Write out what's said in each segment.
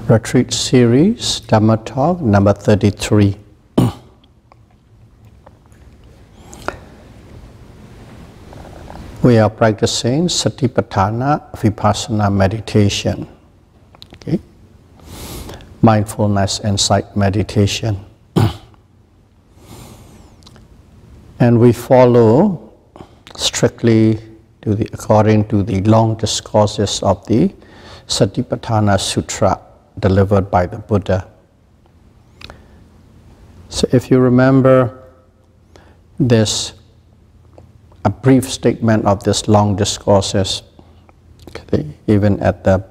Retreat Series, Dhamma Talk number 33. We are practicing Satipatthana Vipassana meditation, okay? Mindfulness and sight meditation. And we follow strictly according to the long discourses of the Satipatthana Sutra delivered by the Buddha. So if you remember this, a brief statement of this long discourses, okay, even at the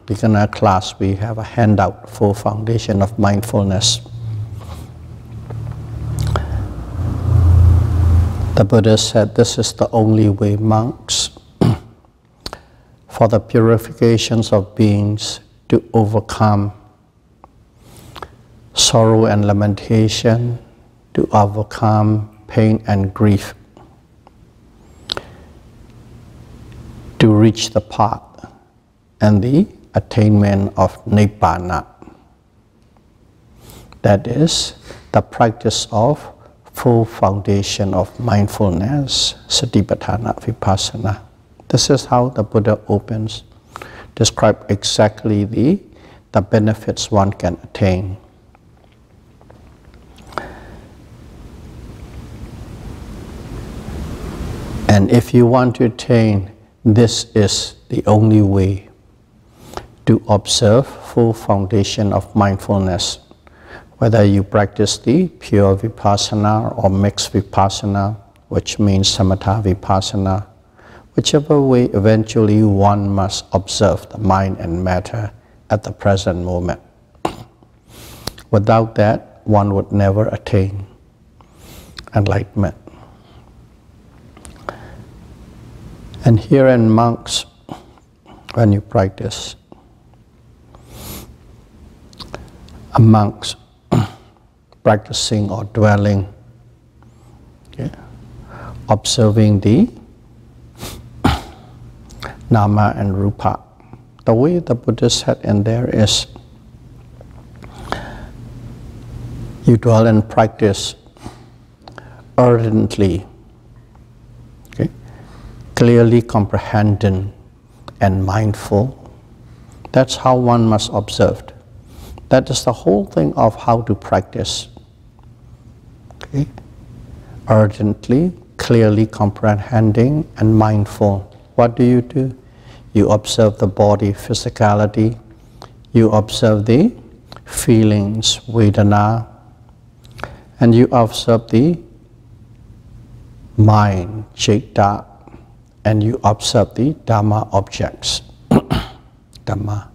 beginner class we have a handout for Foundation of Mindfulness. The Buddha said this is the only way, monks, for the purifications of beings to overcome sorrow and lamentation, to overcome pain and grief, to reach the path and the attainment of Nibbana. That is the practice of full foundation of mindfulness, Satipatthana Vipassana. This is how the Buddha describe exactly the benefits one can attain. And if you want to attain, this is the only way to observe full foundation of mindfulness. Whether you practice the pure Vipassana or mixed Vipassana, which means Samatha Vipassana, whichever way, eventually one must observe the mind and matter at the present moment. Without that, one would never attain enlightenment. And here in monks, when you practice, a monk's practicing or dwelling, okay, observing the Nama and Rupa. The way the Buddha said in there is, you dwell and practice ardently, okay, clearly comprehending and mindful. That's how one must observe. That is the whole thing of how to practice. Okay? Ardently, clearly comprehending and mindful. What do? You observe the body, physicality. You observe the feelings, Vedana. And you observe the mind, Citta. And you observe the Dhamma objects, Dhamma.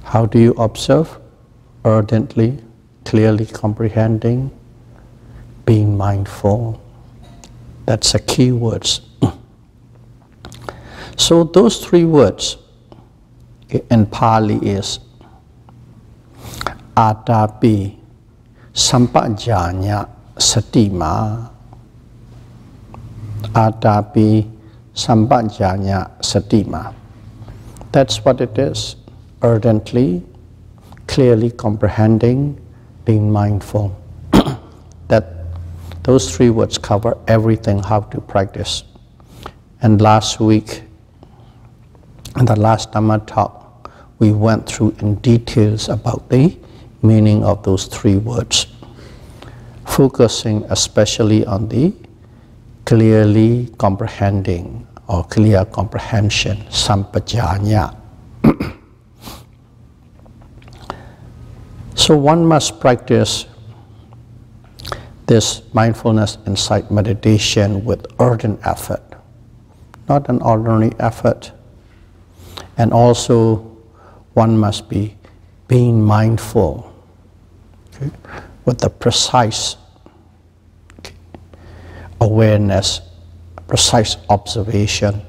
How do you observe? Ardently, clearly comprehending, being mindful. That's the key words. So those three words in Pali is Atapi Sampajanna Satima. Atapi Sampajanna Satima. That's what it is. Ardently, clearly comprehending, being mindful. Those three words cover everything how to practice. And last week, in the last Dhamma talk, we went through in details about the meaning of those three words, focusing especially on the clearly comprehending or clear comprehension, Sampajanna. So one must practice this mindfulness and sight meditation with ardent effort, not an ordinary effort. And also one must be being mindful, okay, with the precise, okay, awareness, precise observation.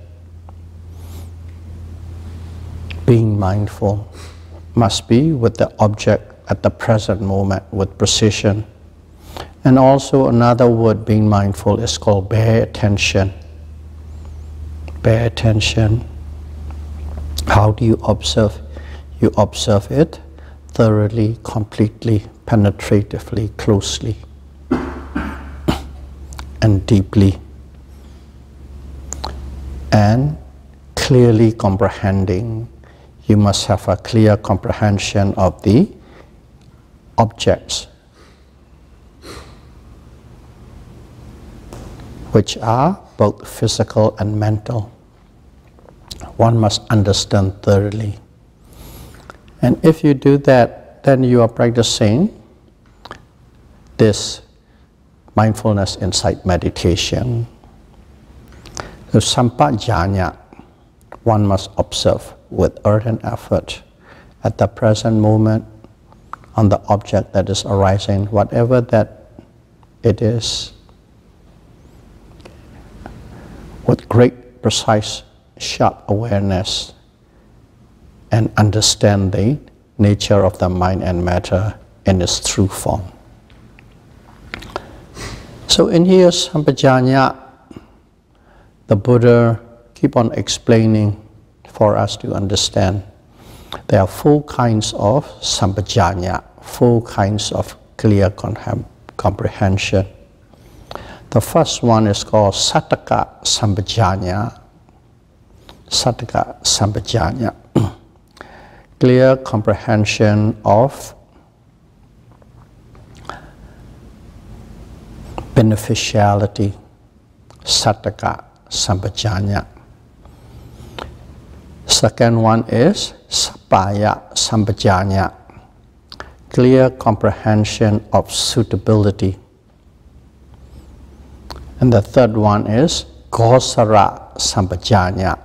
Being mindful must be with the object at the present moment with precision. And also another word being mindful is called bare attention. Bare attention. How do you observe? You observe it thoroughly, completely, penetratively, closely, and deeply, and clearly comprehending. You must have a clear comprehension of the objects, which are both physical and mental. One must understand thoroughly. And if you do that, then you are practicing this mindfulness insight meditation. The Sampajanna, one must observe with ardent effort at the present moment on the object that is arising, whatever that it is, with great, precise, sharp awareness, and understand the nature of the mind and matter in its true form. So in here, Sampajanna, the Buddha keep on explaining for us to understand. There are 4 kinds of Sampajanna, 4 kinds of clear comprehension. The first one is called Sattaka Sampajanna. Sattaka Sampajanna. Clear comprehension of beneficiality. Sattaka Sampajanna. Second one is Sappaya Sampajanna. Clear comprehension of suitability. And the third one is Gosara Sampajanna.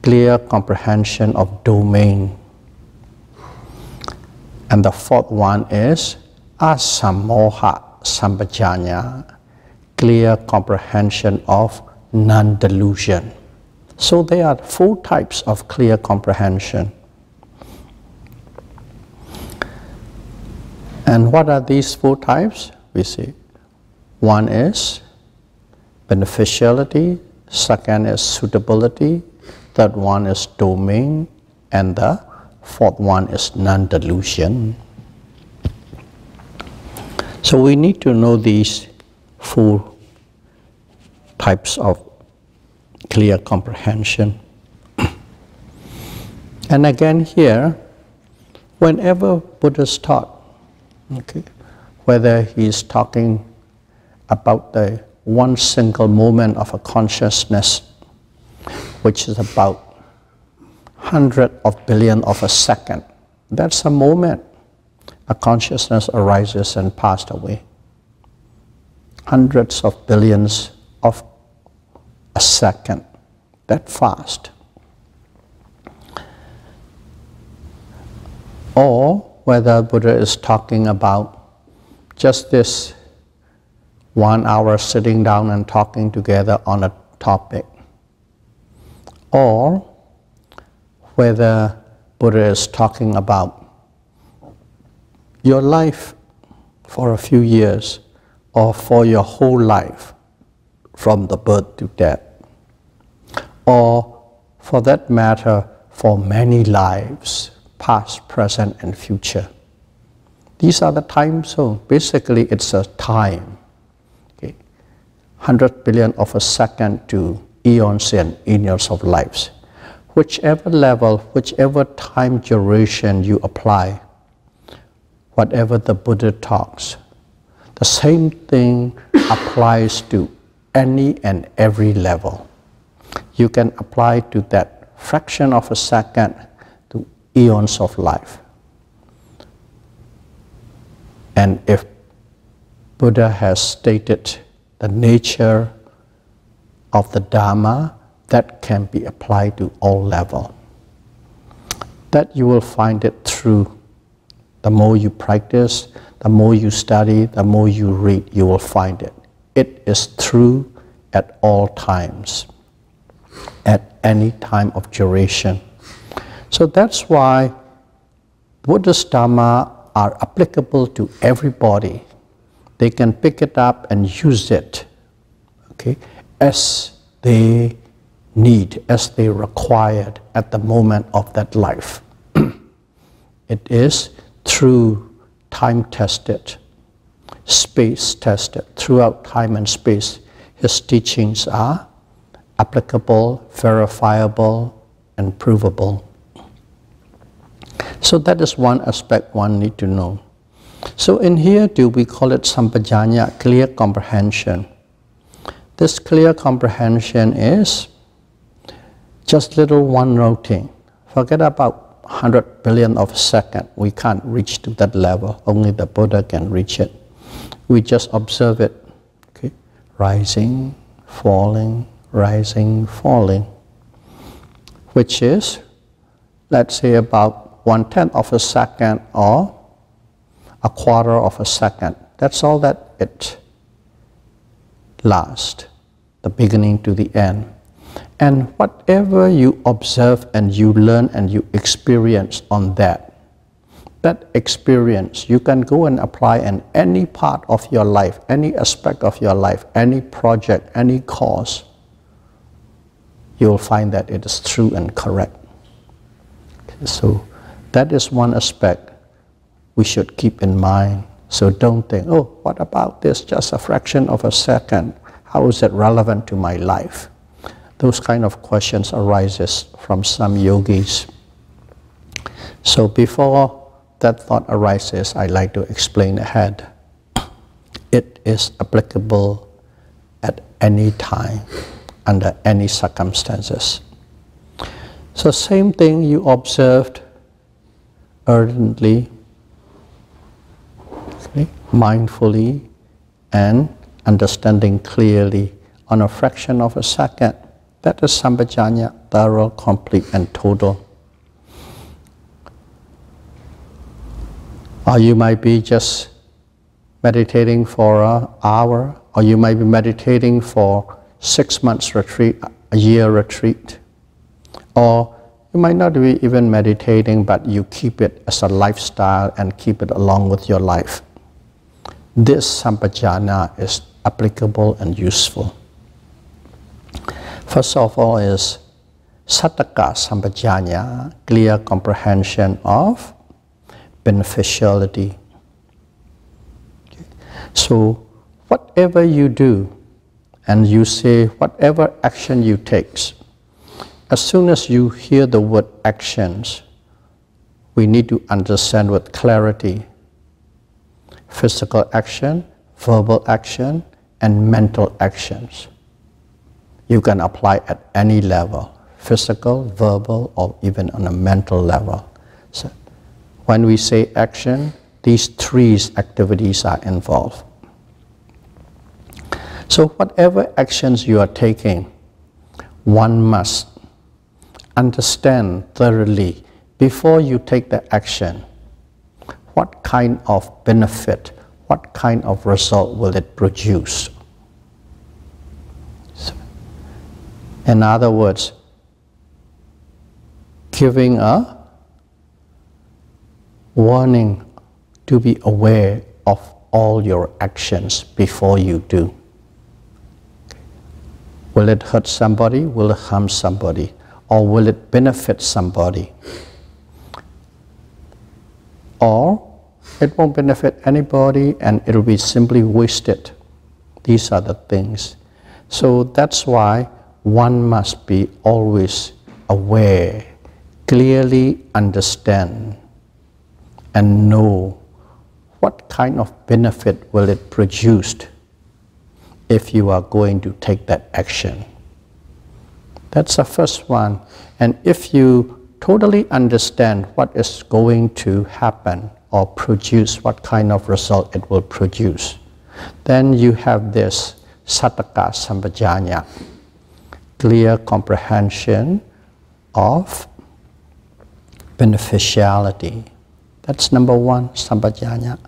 Clear comprehension of domain. And the fourth one is Asammoha Sampajanna. Clear comprehension of non-delusion. So there are 4 types of clear comprehension. And what are these 4 types? We see. One is beneficiality, second is suitability, third one is domain, and the fourth one is non-delusion. So we need to know these 4 types of clear comprehension. And again here, whenever Buddha's taught, okay, whether he's talking about the one single moment of a consciousness, which is about 100 of billion of a second, that's a moment a consciousness arises and passed away. Hundreds of billions of a second, that fast. Or whether Buddha is talking about just this 1 hour sitting down and talking together on a topic, or whether Buddha is talking about your life for a few years or for your whole life from the birth to death, or for that matter for many lives, past, present and future. These are the time zones. Basically it's a time. 100 billion of a second to eons and eons of lives. Whichever level, whichever time duration you apply, whatever the Buddha talks, the same thing applies to any and every level. You can apply to that fraction of a second to eons of life. And if Buddha has stated the nature of the Dhamma, that can be applied to all levels. That you will find it through. The more you practice, the more you study, the more you read, you will find it. It is true at all times, at any time of duration. So that's why Buddhist Dhamma are applicable to everybody. They can pick it up and use it, okay, as they need, as they required at the moment of that life. It is through time-tested, space-tested. Throughout time and space, his teachings are applicable, verifiable, and provable. So that is one aspect one need to know. So in here too, we call it Sampajanna, clear comprehension. This clear comprehension is just little one noting. Forget about 100 billion of a second. We can't reach to that level. Only the Buddha can reach it. We just observe it. Okay? Rising, falling, rising, falling. Which is, let's say, about 1/10 of a second or a quarter of a second. That's all that it lasts, the beginning to the end. And whatever you observe and you learn and you experience on that experience you can go and apply in any part of your life, any aspect of your life, any project, any cause. You'll find that it is true and correct. Okay, so that is one aspect we should keep in mind. So don't think, oh, what about this? Just a fraction of a second. How is it relevant to my life? Those kind of questions arises from some yogis. So before that thought arises, I like to explain ahead. It is applicable at any time, under any circumstances. So same thing you observed ardently, okay, mindfully, and understanding clearly on a fraction of a second. That is Sampajanna, thorough, complete, and total. Or you might be just meditating for an hour, or you might be meditating for 6 months retreat, a year retreat. Or you might not be even meditating, but you keep it as a lifestyle and keep it along with your life. This Sampajanna is applicable and useful. First of all is Sattaka Sampajanna, clear comprehension of beneficiality. Okay. So whatever you do and you say, whatever action you take, as soon as you hear the word actions, we need to understand with clarity physical action, verbal action, and mental actions. You can apply at any level, physical, verbal, or even on a mental level. So when we say action, these three activities are involved. So whatever actions you are taking, one must understand thoroughly before you take the action, what kind of benefit, what kind of result will it produce? In other words, giving a warning to be aware of all your actions before you do. Will it hurt somebody? Will it harm somebody? Or will it benefit somebody? Or it won't benefit anybody and it will be simply wasted. These are the things. So that's why one must be always aware, clearly understand, and know what kind of benefit will it produce if you are going to take that action. That's the first one. And if you totally understand what is going to happen or produce, what kind of result it will produce, then you have this Sattaka Sampajanna, clear comprehension of beneficiality. That's number one, Sampajanna.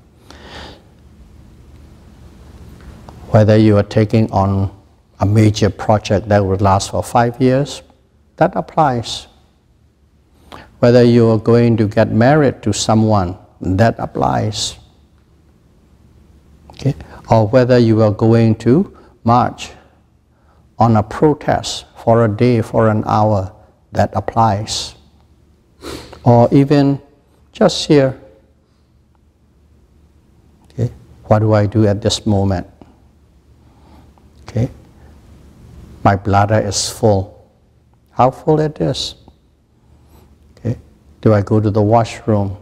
Whether you are taking on a major project that will last for 5 years, that applies. Whether you are going to get married to someone, that applies. Okay? Or whether you are going to march on a protest for a day, for an hour, that applies. Or even just here. Okay. What do I do at this moment? Okay. My bladder is full. How full it is? Okay. Do I go to the washroom?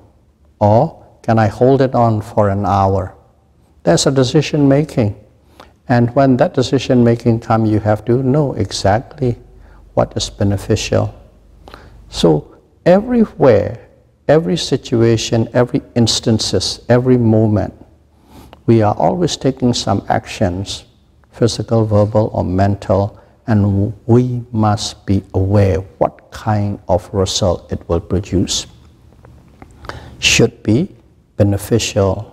Or can I hold it on for an hour? That's a decision making. And when that decision making comes, you have to know exactly what is beneficial. So everywhere, every situation, every instances, every moment, we are always taking some actions, physical, verbal, or mental, and we must be aware what kind of result it will produce. Should be beneficial.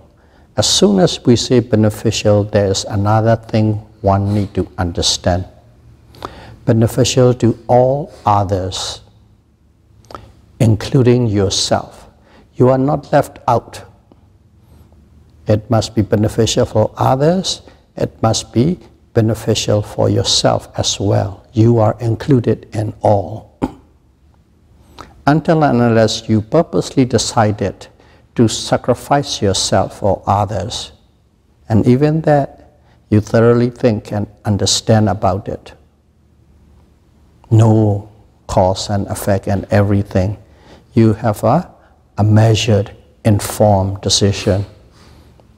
As soon as we say beneficial, there is another thing one needs to understand. Beneficial to all others, including yourself. You are not left out. It must be beneficial for others. It must be beneficial for yourself as well. You are included in all. Until and unless you purposely decided to sacrifice yourself for others, and even that, you thoroughly think and understand about it. No cause and effect and everything. You have a measured, informed decision.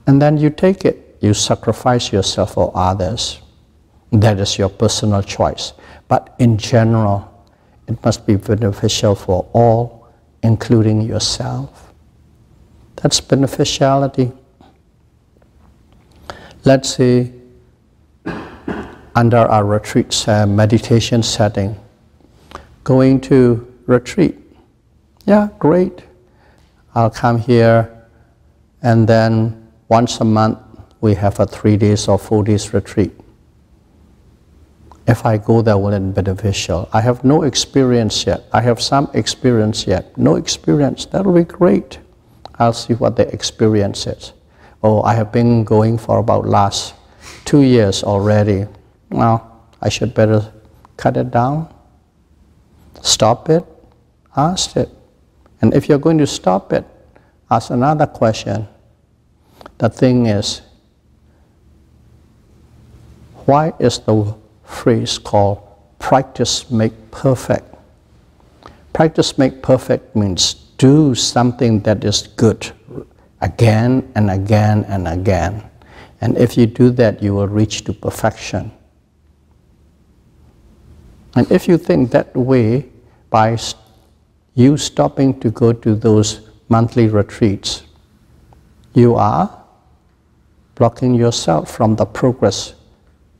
And then you take it. You sacrifice yourself for others. That is your personal choice. But in general, it must be beneficial for all, including yourself. That's beneficiality. Let's say under our retreat meditation setting, going to retreat. Yeah, great. I'll come here, and then once a month we have a 3 days or 4 days retreat. If I go there, will it be beneficial? I have no experience yet. I have some experience yet. No experience. That will be great. I'll see what the experience is. Oh, I have been going for about last 2 years already. Well, I should better cut it down, stop it, ask it. And if you're going to stop it, ask another question. The thing is, why is the phrase called practice make perfect? Practice make perfect means do something that is good again and again and again. And if you do that, you will reach to perfection. And if you think that way, by you stopping to go to those monthly retreats, you are blocking yourself from the progress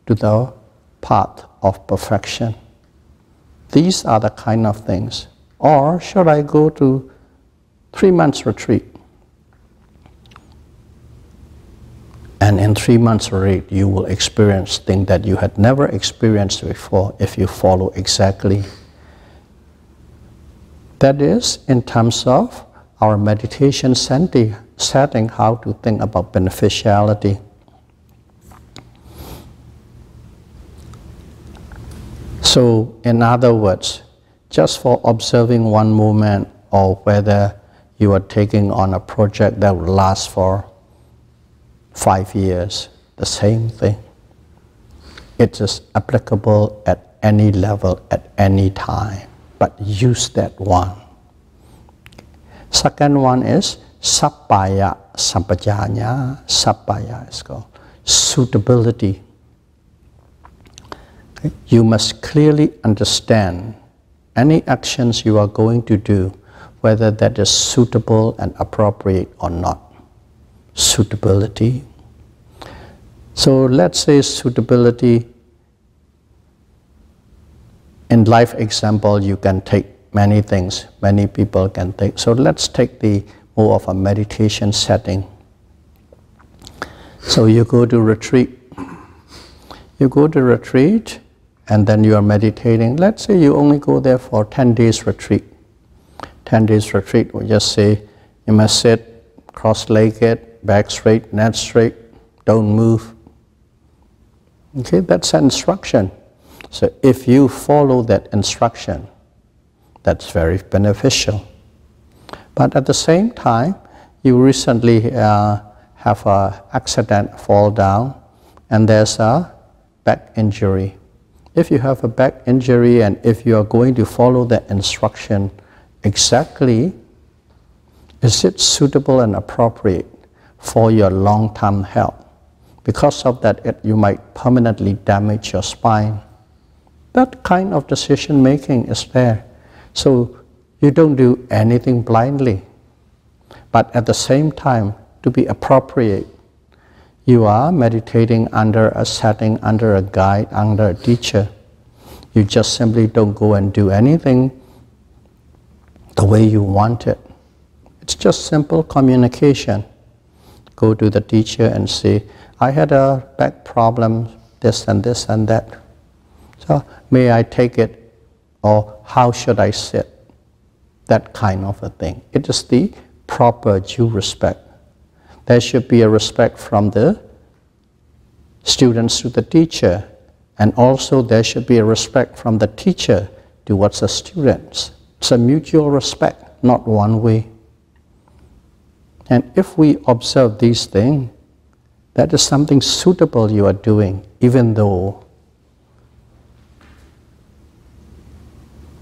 to the path of perfection. These are the kind of things. Or should I go to 3 months retreat? And in 3 months retreat, you will experience things that you had never experienced before if you follow exactly. That is, in terms of our meditation setting, how to think about beneficiality. So, in other words, just for observing one moment, or whether you are taking on a project that will last for 5 years, the same thing. It is applicable at any level, at any time, but use that one. Second one is Sappaya Sampajanna. Sappaya is called suitability. Okay? You must clearly understand any actions you are going to do, whether that is suitable and appropriate or not. Suitability. So let's say suitability. In life example, you can take many things, many people can take. So let's take the more of a meditation setting. So you go to retreat. You go to retreat and then you are meditating. Let's say you only go there for 10 days retreat. 10 days retreat, we just say you must sit cross-legged, back straight, neck straight, don't move. Okay, that's an instruction. So if you follow that instruction, that's very beneficial. But at the same time, you recently have an accident, fall down, and there's a back injury. If you have a back injury and if you are going to follow the instruction exactly, is it suitable and appropriate for your long-term health? Because of that, you might permanently damage your spine. That kind of decision making is there. So you don't do anything blindly. But at the same time, to be appropriate, you are meditating under a setting, under a guide, under a teacher. You just simply don't go and do anything the way you want it. It's just simple communication. Go to the teacher and say, I had a back problem, this and this and that. So may I take it, or how should I sit? That kind of a thing. It is the proper due respect. There should be a respect from the students to the teacher, and also there should be a respect from the teacher towards the students. It's a mutual respect, not one way. And if we observe these things, that is something suitable you are doing, even though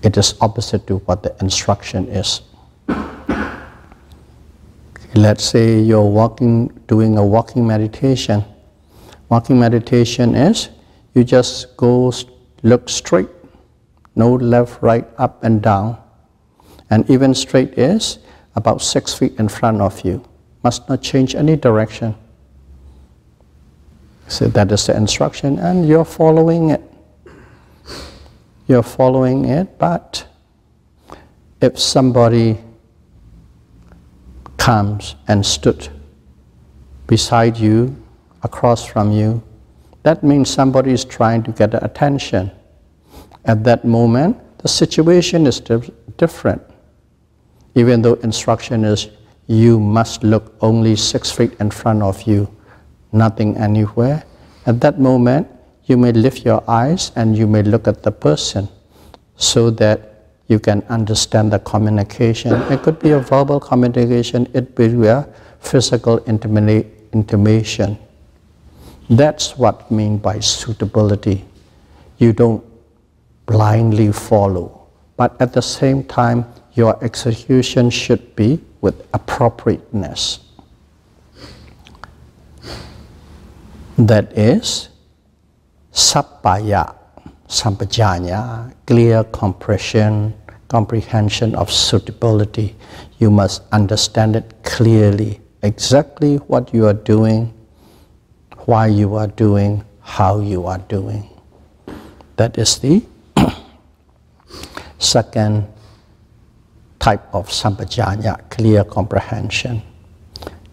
it is opposite to what the instruction is. Let's say you're doing a walking meditation. Walking meditation is, you just go look straight, no left, right, up and down. And even straight is about 6 feet in front of you. Must not change any direction. So that is the instruction, and you're following it. You're following it, but if somebody comes and stood beside you, across from you, that means somebody is trying to get attention. At that moment, the situation is different. Even though instruction is, you must look only 6 feet in front of you, nothing anywhere. At that moment, you may lift your eyes and you may look at the person so that you can understand the communication. It could be a verbal communication, it could be a physical intimation. That's what I mean by suitability. You don't blindly follow, but at the same time, your execution should be with appropriateness. That is sappaya, sampajanna, clear comprehension of suitability. You must understand it clearly, exactly what you are doing, why you are doing, how you are doing. That is the second type of sampajanna, clear comprehension.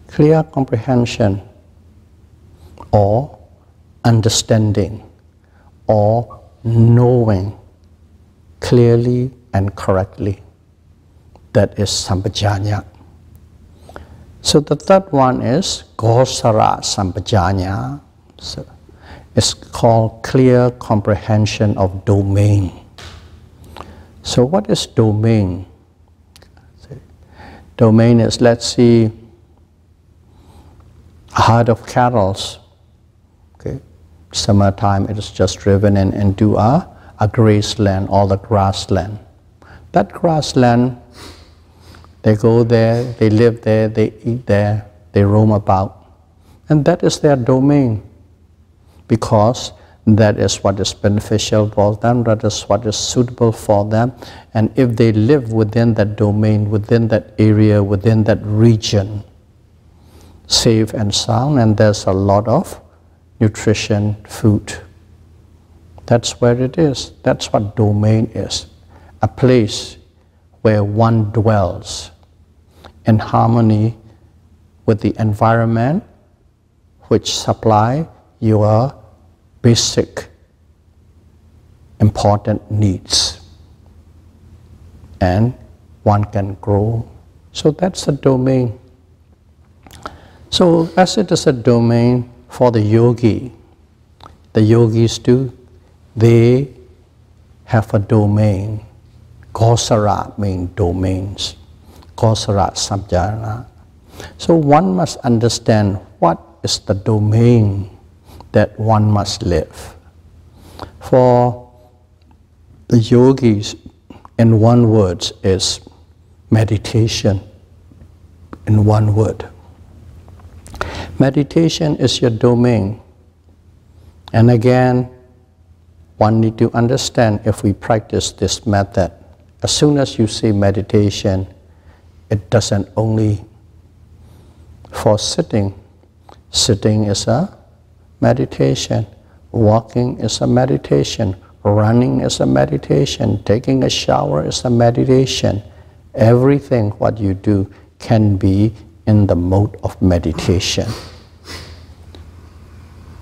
Clear comprehension or understanding or knowing clearly and correctly. That is sampajanna. So the third one is gosara sampajanna. So it's called clear comprehension of domain. So what is domain? Domain is, let's see, a herd of cattle. Okay, summertime it is just driven in into a grassland or the grassland. That grassland, they go there, they live there, they eat there, they roam about. And that is their domain, because that is what is beneficial for them, that is what is suitable for them. And if they live within that domain, within that area, within that region, safe and sound, and there's a lot of nutrition, food. That's where it is. That's what domain is. A place where one dwells in harmony with the environment which supply your basic important needs, and one can grow. So that's the domain. So as it is a domain for the yogi, the yogis too, they have a domain. Gosara means domains. Kosara Sampajanna. So one must understand what is the domain that one must live. For the yogis, in one word, is meditation. In one word. Meditation is your domain. And again, one need to understand, if we practice this method, as soon as you say meditation, it doesn't only for sitting. Sitting is a meditation. Walking is a meditation. Running is a meditation. Taking a shower is a meditation. Everything what you do can be in the mode of meditation.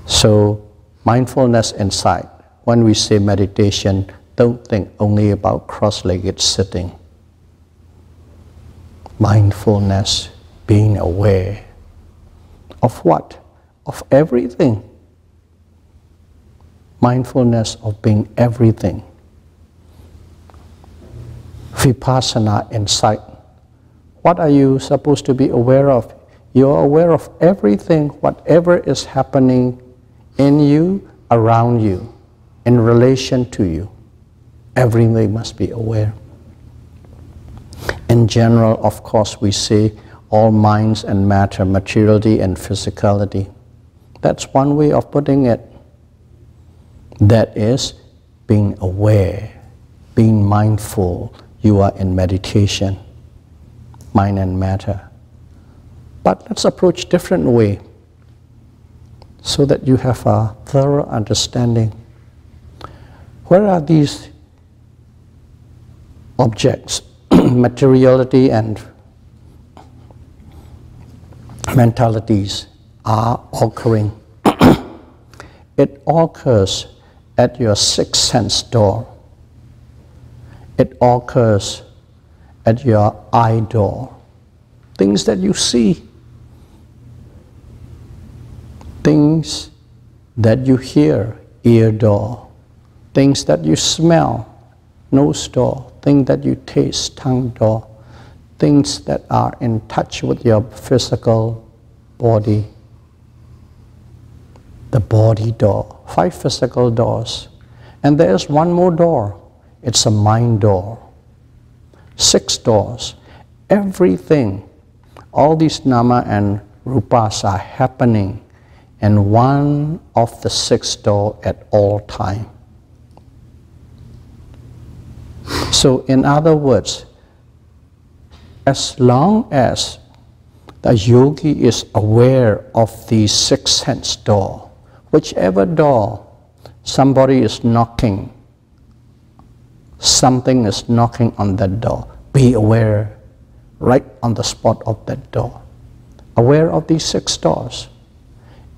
So, mindfulness inside. When we say meditation, don't think only about cross-legged sitting. Mindfulness, being aware of what? Of everything. Mindfulness of being everything. Vipassana insight. What are you supposed to be aware of? You're aware of everything, whatever is happening in you, around you, in relation to you. Everything must be aware. In general, of course, we say all minds and matter, materiality and physicality. That's one way of putting it. That is being aware, being mindful. You are in meditation, mind and matter. But let's approach different way so that you have a thorough understanding. Where are these objects, materiality and mentalities are occurring? It occurs at your sixth sense door. It occurs at your eye door. Things that you see. Things that you hear, ear door. Things that you smell, nose door. Things that you taste, tongue door. Things that are in touch with your physical body. The body door. 5 physical doors. And there is one more door. It's a mind door. 6 doors. Everything, all these nama and rupas are happening in one of the 6 doors at all time. So in other words, as long as the yogi is aware of these 6 sense doors, whichever door somebody is knocking, something is knocking on that door, be aware right on the spot of that door. Aware of these 6 doors.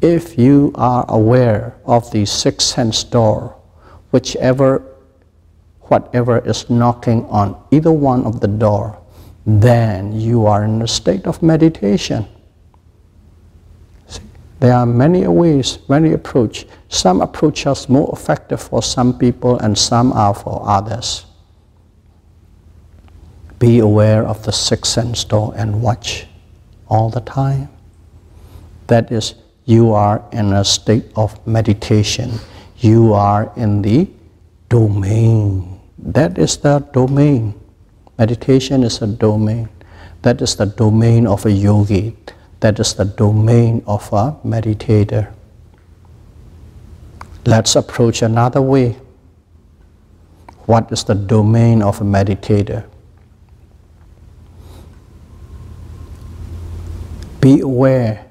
If you are aware of these 6 sense doors, whatever is knocking on either one of the door, then you are in a state of meditation. See, there are many ways, many approaches. Some approaches are more effective for some people and some are for others. Be aware of the 6 sense door and watch all the time. That is, you are in a state of meditation. You are in the domain. That is the domain. Meditation is a domain. That is the domain of a yogi. That is the domain of a meditator. Let's approach another way. What is the domain of a meditator? Be aware,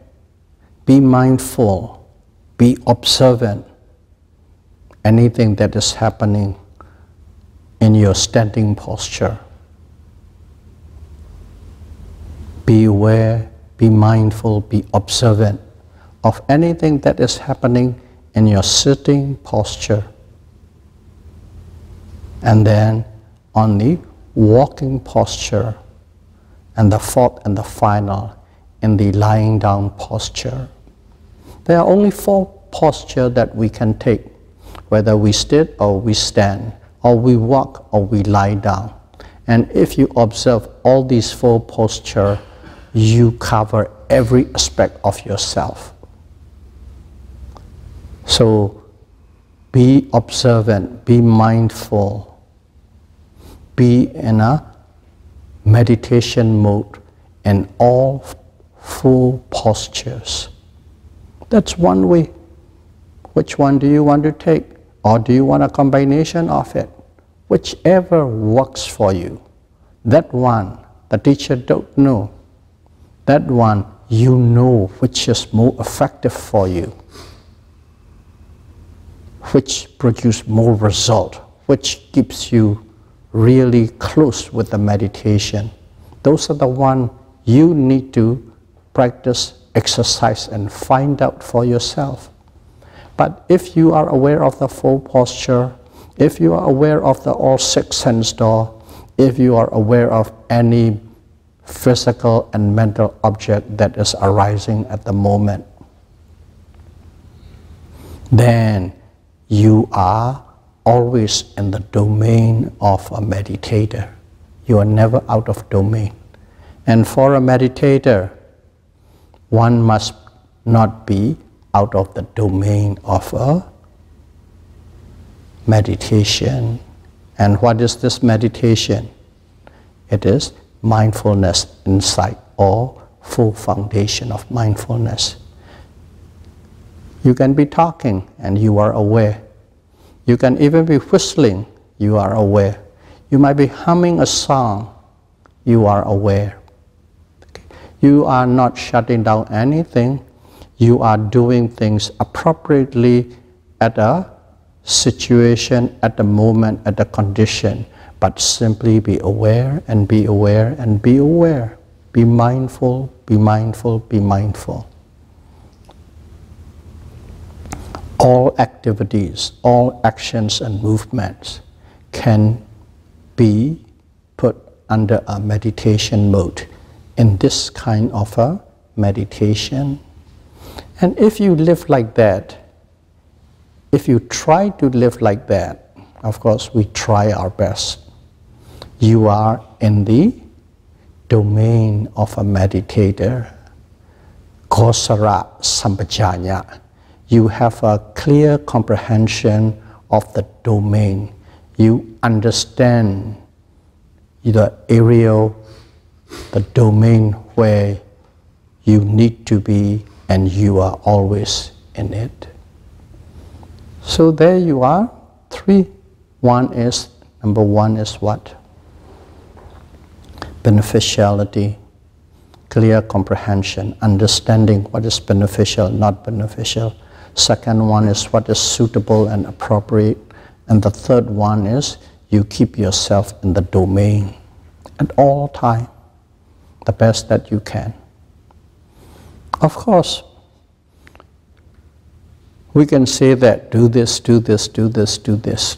be mindful, be observant. Anything that is happening in your standing posture. Be aware, be mindful, be observant of anything that is happening in your sitting posture. And then on the walking posture, and the 4th and the final, in the lying down posture. There are only 4 postures that we can take, whether we sit or we stand, or we walk or we lie down. And if you observe all these four postures, you cover every aspect of yourself. So be observant, be mindful, be in a meditation mode in all four postures. That's one way. Which one do you want to take? Or do you want a combination of it? Whichever works for you. That one, the teacher don't know. That one, you know which is more effective for you, which produces more result, which keeps you really close with the meditation. Those are the ones you need to practice, exercise, and find out for yourself. But if you are aware of the four posture, if you are aware of the all six sense door, if you are aware of any physical and mental object that is arising at the moment, then you are always in the domain of a meditator. You are never out of domain. And for a meditator, one must not be out of the domain of a meditation. And what is this meditation? It is mindfulness insight, or full foundation of mindfulness. You can be talking and you are aware. You can even be whistling, you are aware. You might be humming a song, you are aware. Okay. You are not shutting down anything. You are doing things appropriately at a situation, at the moment, at the condition. But simply be aware and be aware and be aware. Be mindful, be mindful, be mindful. All activities, all actions and movements can be put under a meditation mode in this kind of a meditation. And if you live like that, if you try to live like that, of course we try our best, you are in the domain of a meditator, Kosara Sampajanna. You have a clear comprehension of the domain. You understand the area, the domain where you need to be, and you are always in it. So there you are, three. Number one is what? Beneficiality, clear comprehension, understanding what is beneficial, not beneficial. Second one is what is suitable and appropriate. And the third one is you keep yourself in the domain at all time, the best that you can. Of course, we can say that do this, do this, do this, do this.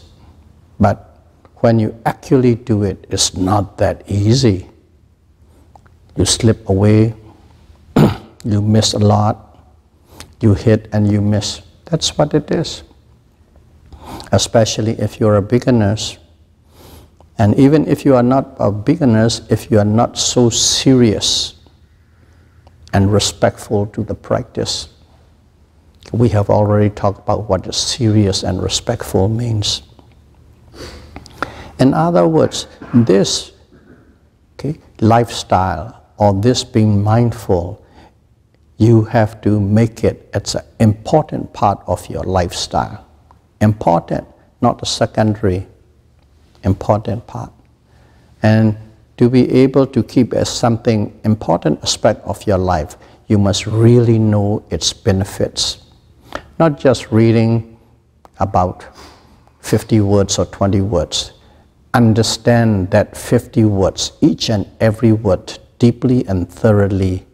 But when you actually do it, it's not that easy. You slip away, you miss a lot, you hit and you miss. That's what it is. Especially if you're a beginner. And even if you are not a beginner, if you are not so serious and respectful to the practice. We have already talked about what is serious and respectful means. In other words, this lifestyle, or this being mindful, you have to make it as an important part of your lifestyle. Important, not a secondary, important part. And to be able to keep as something important aspect of your life, you must really know its benefits. Not just reading about 50 words or 20 words. Understand that 50 words, each and every word, deeply and thoroughly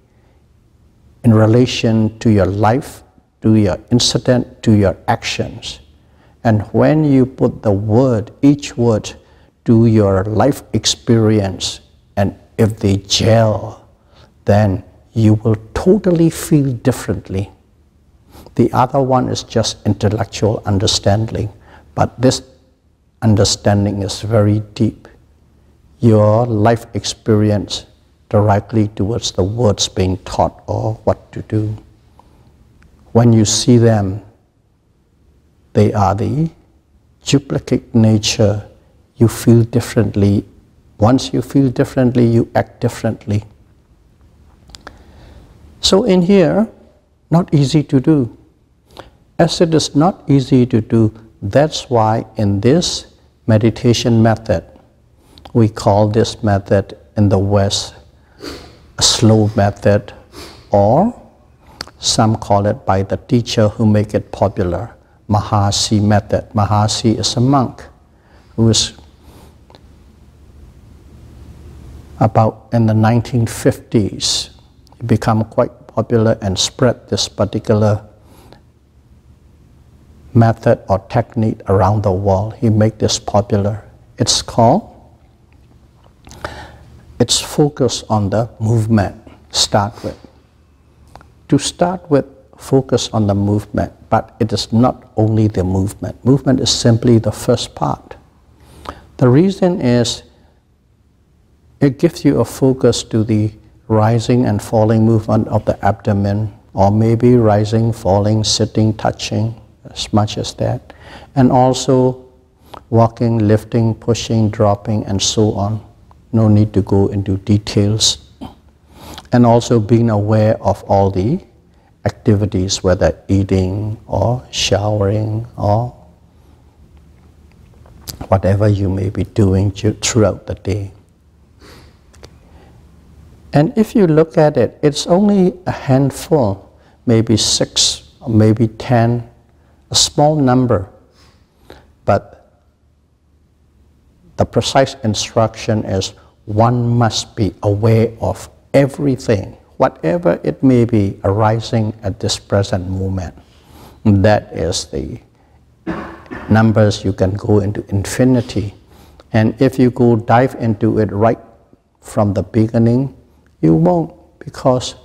in relation to your life, to your incident, to your actions. And when you put the word, each word, to your life experience, and if they gel, then you will totally feel differently. The other one is just intellectual understanding, but this understanding is very deep. your life experience directly towards the words being taught or what to do. When you see them, they are the duplicate nature. You feel differently. Once you feel differently, you act differently. So in here, not easy to do. As it is not easy to do, that's why in this meditation method, we call this method in the West a slow method, or some call it by the teacher who make it popular, Mahasi method. Mahasi is a monk who is about in the 1950s. He became quite popular and spread this particular method or technique around the world. He made this popular. It's focused on the movement, start with. To start with, focus on the movement, but it is not only the movement. Movement is simply the first part. The reason is it gives you a focus to the rising and falling movement of the abdomen, or maybe rising, falling, sitting, touching, as much as that. And also walking, lifting, pushing, dropping, and so on. No need to go into details. And also being aware of all the activities, whether eating or showering or whatever you may be doing throughout the day. And if you look at it, it's only a handful, maybe 6 or maybe 10, a small number. But the precise instruction is one must be aware of everything, whatever it may be arising at this present moment. That is the numbers. You can go into infinity. And if you go dive into it right from the beginning, you won't, because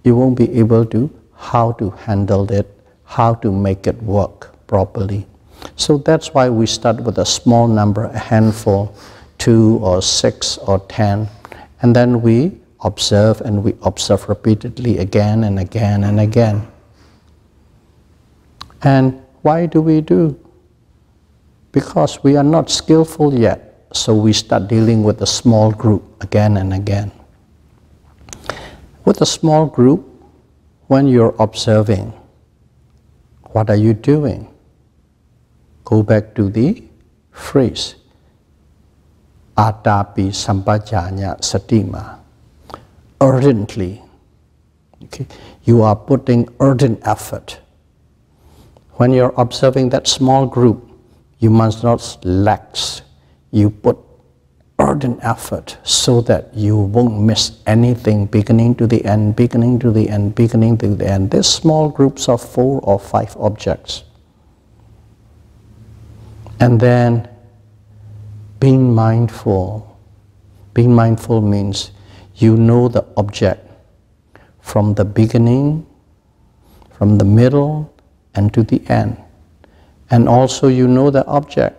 you won't be able to how to handle it, how to make it work properly. So that's why we start with a small number, a handful, 2 or 6 or 10, and then we observe, and we observe repeatedly again and again and again. And why do we do? Because we are not skillful yet, so we start dealing with a small group again and again. With a small group, when you're observing, what are you doing? Go back to the phrase, Atapi Sampajanna Satima, urgently. Okay? You are putting urgent effort. When you're observing that small group, you must not lax. You put urgent effort so that you won't miss anything, beginning to the end, beginning to the end, beginning to the end. These small groups of 4 or 5 objects. And then being mindful. Being mindful means you know the object from the beginning, from the middle, and to the end. And also you know the object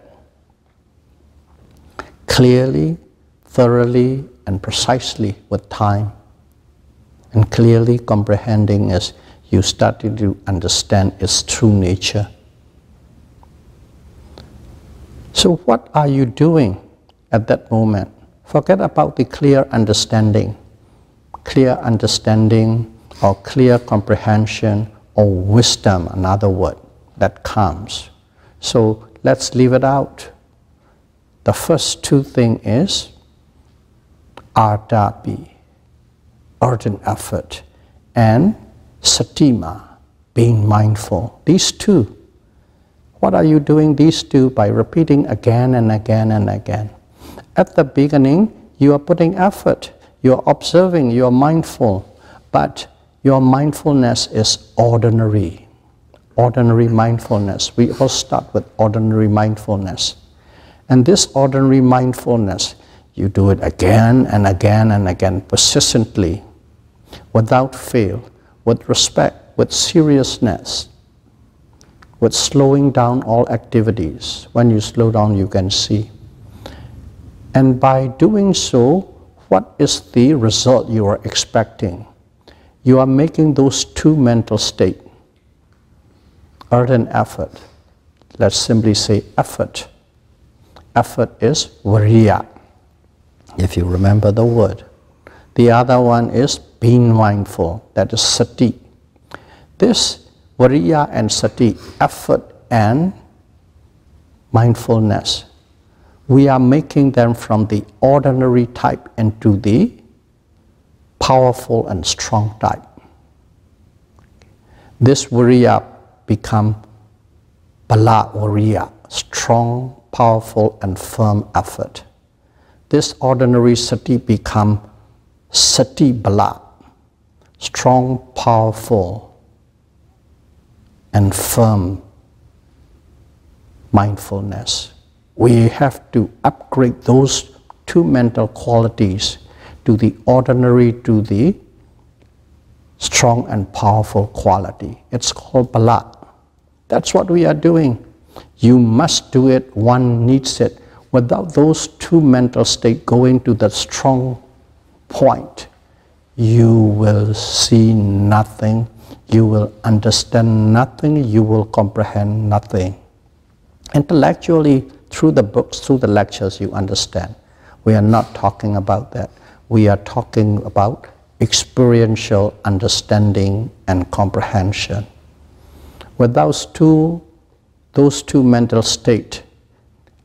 clearly, thoroughly, and precisely with time. And clearly comprehending as you start to understand its true nature. So what are you doing at that moment? Forget about the clear understanding or clear comprehension or wisdom, another word that comes. So let's leave it out. The first 2 things is artapi, urgent effort, and satima, being mindful. These 2. What are you doing these 2 by repeating again and again and again? At the beginning, you are putting effort, you are observing, you are mindful, but your mindfulness is ordinary. Ordinary mindfulness. We all start with ordinary mindfulness. And this ordinary mindfulness, you do it again and again and again, persistently, without fail, with respect, with seriousness, with slowing down all activities. When you slow down, you can see. And by doing so, what is the result you are expecting? You are making those two mental states, earth and effort. Let's simply say effort. Effort is viriya, if you remember the word. The other one is being mindful, that is sati. This viriya and sati, effort and mindfulness, we are making them from the ordinary type into the powerful and strong type. This viriya become bala viriya, strong, powerful and firm effort. This ordinary sati become sati bala, strong, powerful and firm mindfulness. We have to upgrade those two mental qualities to the ordinary, to the strong and powerful quality. It's called bala. That's what we are doing. You must do it, one needs it. Without those two mental states going to the strong point, you will see nothing, you will understand nothing, you will comprehend nothing. Intellectually, through the books, through the lectures, you understand. We are not talking about that. We are talking about experiential understanding and comprehension. Without those two mental states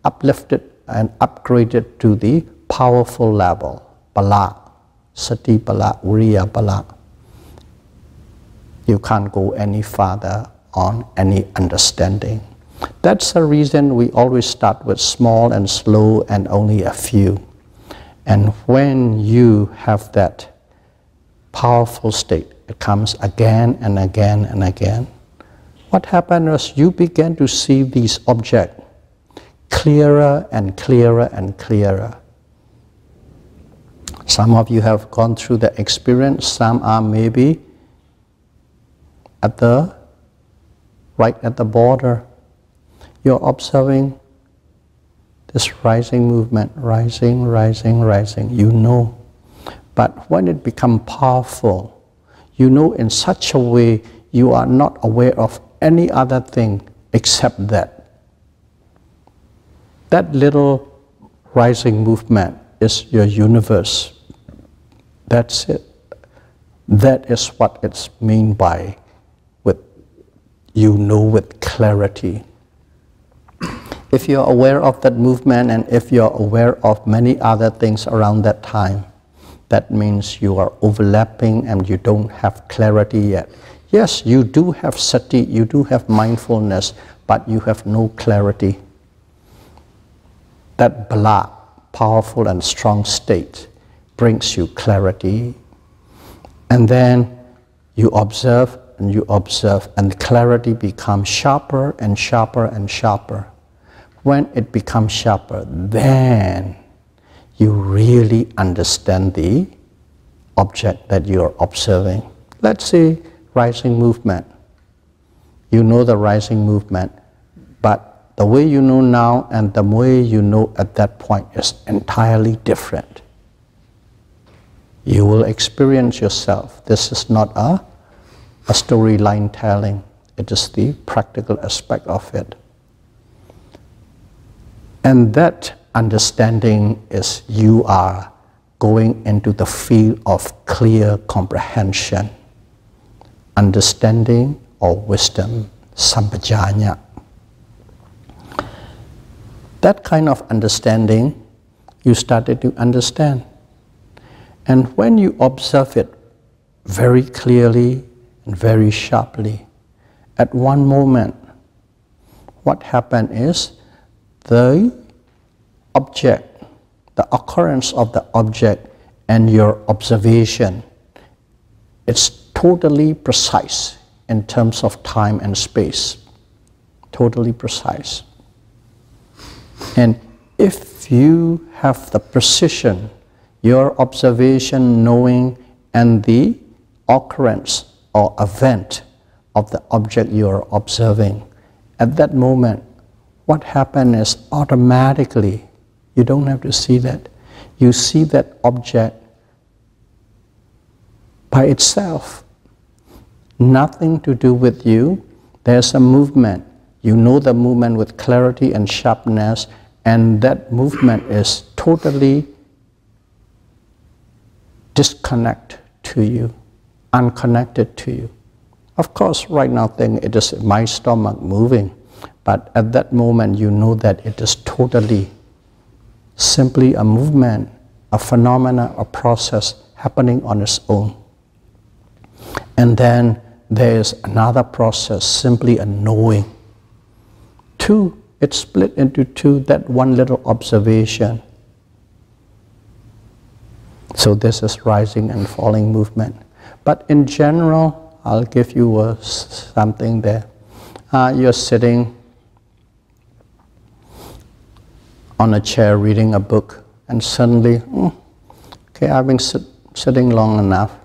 uplifted and upgraded to the powerful level, bala, sati bala, viriya bala, you can't go any farther on any understanding. That's the reason we always start with small and slow and only a few. And when you have that powerful state, it comes again and again and again. What happens is you begin to see these objects clearer and clearer and clearer. Some of you have gone through the experience, some are maybe right at the border. You're observing this rising movement, rising, rising, rising, you know. But when it becomes powerful, you know in such a way you are not aware of any other thing except that. That little rising movement is your universe. That's it. That is what it's meant by with, you know, with clarity. If you're aware of that movement and if you're aware of many other things around that time, that means you are overlapping and you don't have clarity yet. Yes, you do have sati, you do have mindfulness, but you have no clarity. That bala, powerful and strong state, brings you clarity. And then you observe and the clarity becomes sharper and sharper and sharper. When it becomes sharper, then you really understand the object that you are observing. Let's say rising movement. You know the rising movement, but the way you know now and the way you know at that point is entirely different. You will experience yourself. This is not a storyline telling. It is the practical aspect of it. And that understanding is you are going into the field of clear comprehension, understanding or wisdom, Sampajanna. That kind of understanding, you started to understand. And when you observe it very clearly and very sharply, at one moment, what happened is the object, the occurrence of the object and your observation, it's totally precise in terms of time and space, totally precise. And if you have the precision, your observation, knowing, and the occurrence or event of the object you are observing, at that moment, what happens is automatically You don't have to see that. You see that object by itself. Nothing to do with you. There's a movement. You know the movement with clarity and sharpness, and that movement is totally disconnected to you, unconnected to you. Of course, right now think it is my stomach moving, but at that moment you know that it is totally simply a movement, a phenomena, a process happening on its own. And then there is another process, simply a knowing. Two, it's split into two, that one little observation. So this is rising and falling movement. But in general, I'll give you something there. You're sitting on a chair reading a book, and suddenly, okay, I've been sitting long enough.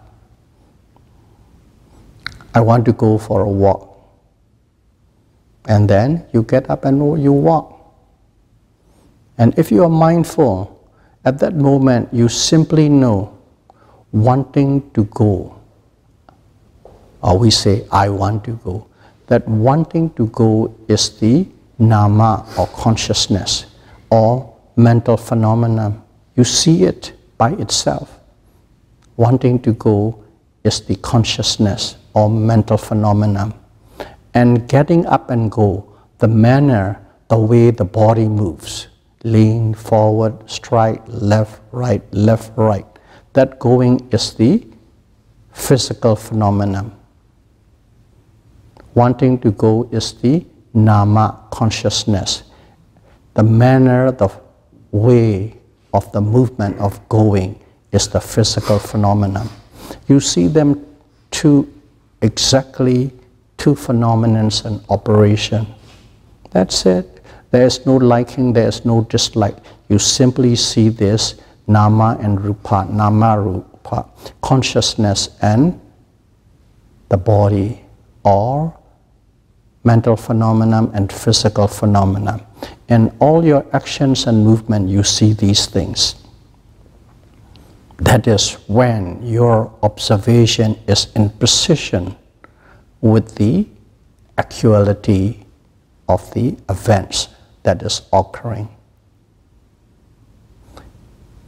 I want to go for a walk. And then you get up and you walk. And if you are mindful, at that moment you simply know wanting to go. Or we say, I want to go. That wanting to go is the Dhamma or consciousness or mental phenomenon. You see it by itself. Wanting to go is the consciousness or mental phenomenon. And getting up and go, the manner, the way the body moves, lean forward, straight, left, right, that going is the physical phenomenon. Wanting to go is the Dhamma consciousness. The manner, the way of the movement of going is the physical phenomenon. You see them exactly two phenomena in operation. That's it. There is no liking, there is no dislike. You simply see this nama and rupa, nama rupa, consciousness and the body, or mental phenomenon and physical phenomenon. In all your actions and movement, you see these things. That is when your observation is in precision with the actuality of the events that is occurring.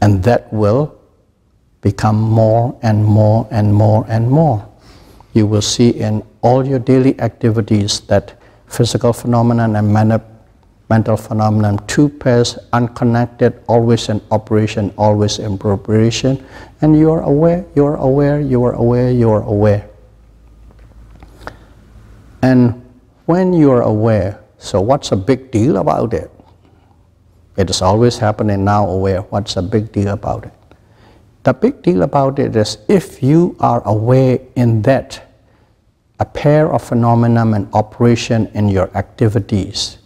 And that will become more and more and more and more. You will see in all your daily activities that physical phenomenon and mental phenomenon, two pairs, unconnected, always in operation, always in preparation, and you are aware, you are aware, you are aware, you are aware. And when you are aware, so what's a big deal about it? It is always happening, now aware. What's a big deal about it? The big deal about it is if you are aware in that a pair of phenomena and operation in your activities,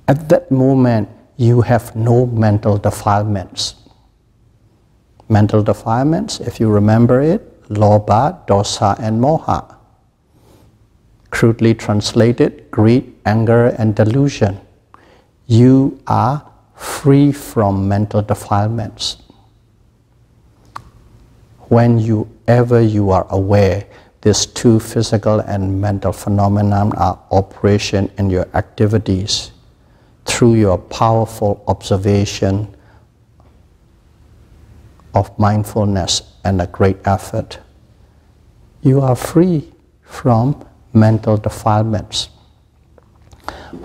at that moment you have no mental defilements. Mental defilements, if you remember it, lobha, dosa and moha. Crudely translated, greed, anger and delusion. You are free from mental defilements. Whenever you are aware, these two physical and mental phenomena are operation in your activities through your powerful observation of mindfulness and a great effort. You are free from mental defilements.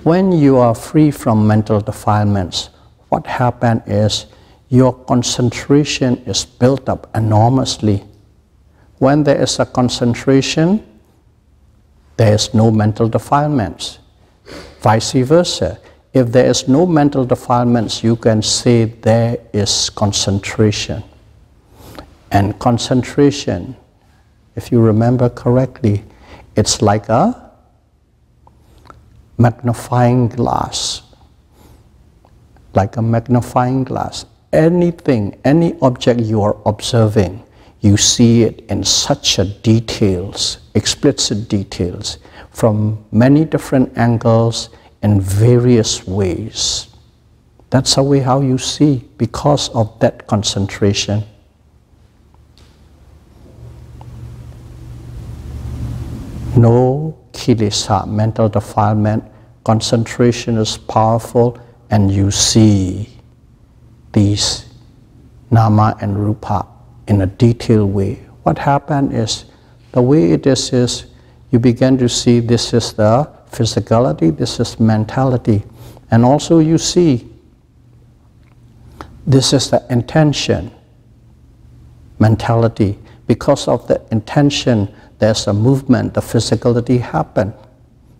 When you are free from mental defilements, what happens is your concentration is built up enormously. When there is a concentration, there is no mental defilements. Vice versa. If there is no mental defilements, you can say there is concentration. And concentration, if you remember correctly, it's like a magnifying glass. Like a magnifying glass. Anything, any object you are observing, you see it in such a details, explicit details, from many different angles in various ways. That's the way how you see, because of that concentration. No kilesa, mental defilement, concentration is powerful, and you see these nama and rupa in a detailed way. What happened is, the way it is you begin to see this is the physicality, this is mentality, and also you see this is the intention, mentality. Because of the intention, there's a movement, the physicality happen.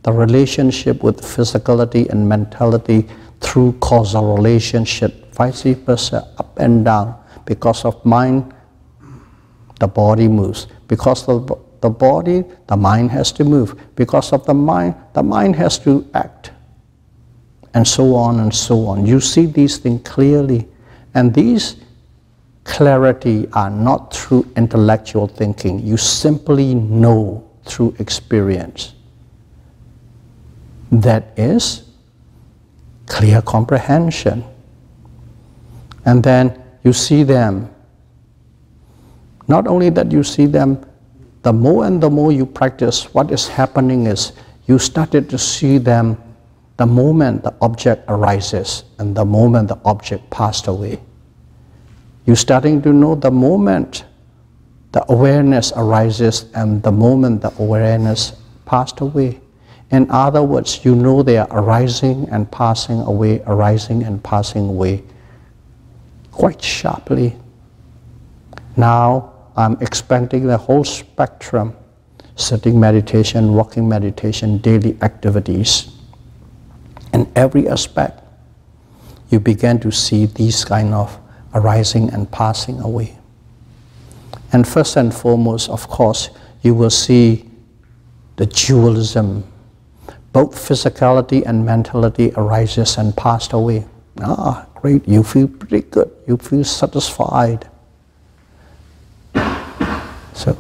The relationship with physicality and mentality through causal relationship, vice versa, up and down. Because of mind, the body moves. Because of the body, the mind has to move. Because of the mind has to act. And so on and so on. You see these things clearly. And these clarity are not through intellectual thinking. You simply know through experience. That is clear comprehension. And then you see them. Not only that you see them, the more and the more you practice, what is happening is you started to see them the moment the object arises and the moment the object passed away. You're starting to know the moment the awareness arises and the moment the awareness passed away. In other words, you know they are arising and passing away, arising and passing away quite sharply. Now I'm expanding the whole spectrum, sitting meditation, walking meditation, daily activities. In every aspect, you begin to see these kind of arising and passing away. And first and foremost, of course, you will see the dualism. Both physicality and mentality arises and passed away. Ah, great, you feel pretty good, you feel satisfied. So,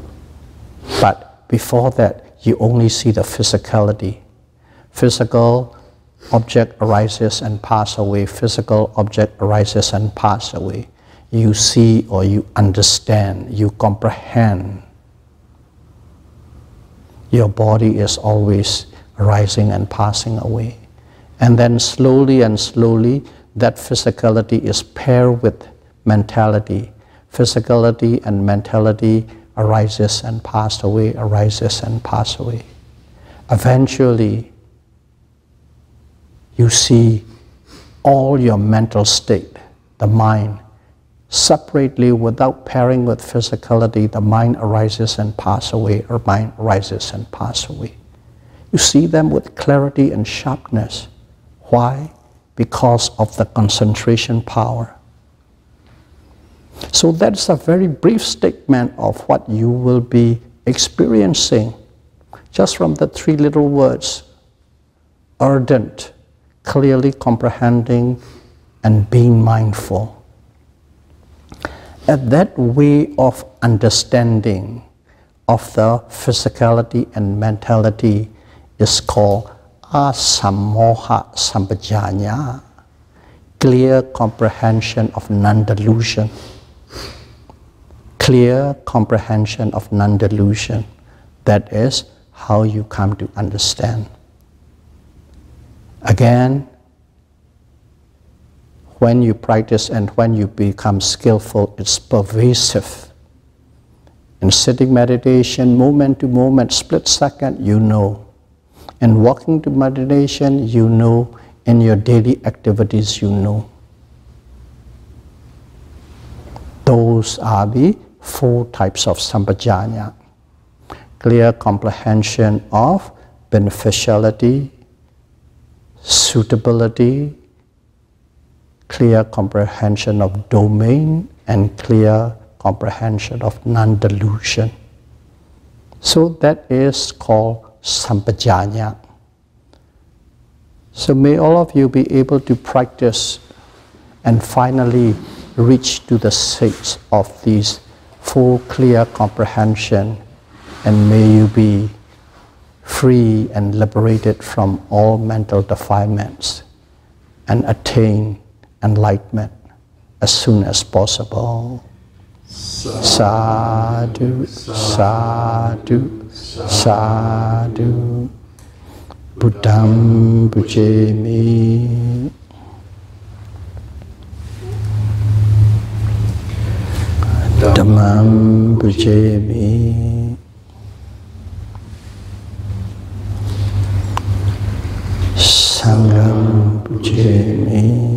but before that, you only see the physicality. Physical object arises and passes away. Physical object arises and passes away. You see or you understand, you comprehend. Your body is always arising and passing away. And then slowly and slowly, that physicality is paired with mentality. Physicality and mentality arises and passes away, arises and passes away. Eventually, you see all your mental state, the mind, separately without pairing with physicality. The mind arises and passes away, or mind arises and passes away. You see them with clarity and sharpness. Why? Because of the concentration power. So that's a very brief statement of what you will be experiencing just from the three little words: ardent, clearly comprehending, and being mindful. And that way of understanding of the physicality and mentality is called asammoha sampajanna, clear comprehension of non-delusion. Clear comprehension of non-delusion. That is how you come to understand. Again, when you practice and when you become skillful, it's pervasive. In sitting meditation, moment to moment, split second, you know. In walking to meditation, you know. In your daily activities, you know. Those are the four types of sampajanna. Clear comprehension of beneficiality, suitability, clear comprehension of domain, and clear comprehension of non-delusion. So that is called sampajanna. So may all of you be able to practice and finally reach to the stage of these full clear comprehension, and may you be free and liberated from all mental defilements and attain enlightenment as soon as possible. Sadhu, sadhu, sadhu. Buddham pujami. Dhammam pujami. Sangham pujami.